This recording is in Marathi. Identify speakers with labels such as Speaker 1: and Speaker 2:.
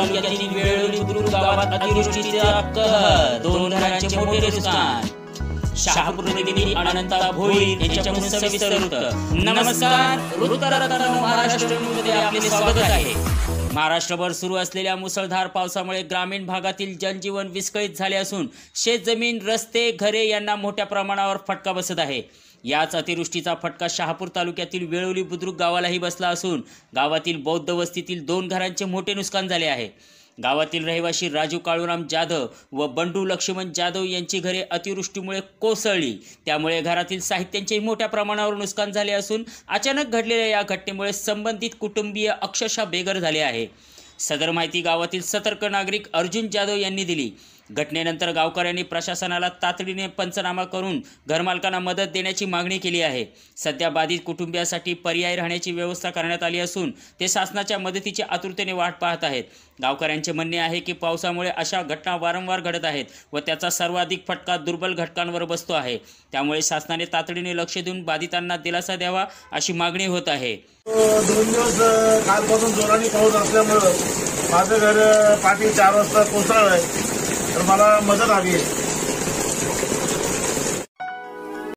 Speaker 1: तालुक्यातील वेळोळी बुद्रुक गावात अतिवृष्टीचा कहर, 2 घरांचे मोठे नुकसान। शहापूर प्रतिनिधी अनंता भोईर यांच्याकडून सविस्तर वृत्त। नमस्कार, वृत्तरत्न महाराष्ट्र न्यूजमध्ये आपले स्वागत आहे। महाराष्ट्रभर सुरू असलेल्या मुसळधार पावसामुळे ग्रामीण भागातील जनजीवन विस्कळीत झाले असून शेतजमीन, रस्ते, घरे यांना मोठ्या प्रमाणावर फटका बसत आहे। याच अतिवृष्टीचा फटका शहापूर तालुक्यातील वेळोळी बुद्रुक गावालाही बसला असून गावातील बौद्ध वस्तीतील 2 घरांचे मोठे नुकसान झाले आहे। गावातील रहिवासी राजू काळूराम जाधव व बंडू लक्ष्मण जाधव यांची घरे अतिवृष्टीमुळे कोसळली, त्यामुळे घरातील साहित्यांचे मोठ्या प्रमाणावर नुकसान झाले असून अचानक घडलेल्या या घटनेमुळे संबंधित कुटुंबीय अक्षरशः बेघर झाले आहे। सदर माहिती गावातील सतर्क नागरिक अर्जुन जाधव यांनी दिली। घटनेनंतर गावकऱ्यांनी प्रशासनाला तातडीने पंचनामा करून घरमालकांना मदत देण्याची मागणी केली आहे। सध्या बाधित कुटुंबियासाठी पर्यायी राहण्याची व्यवस्था करण्यात आली असून ते शासनाच्या मदतीची आतुरतेने वाट पाहत आहेत। गावकऱ्यांचे म्हणणे आहे की पावसामुळे अशा घटना वारंवार घडत आहेत व त्याचा सर्वाधिक फटका दुर्बल घटकांवर बसतो आहे, त्यामुळे शासनाने तातडीने लक्ष देऊन बाधितांना दिलासा द्यावा अशी मागणी होत आहे।
Speaker 2: 2 दिवस कालपासून जोराने पाऊस असल्यामुळे माझं घर पाठी 4 वाजता कोसळलंय, तर मला मदत हवी आहे।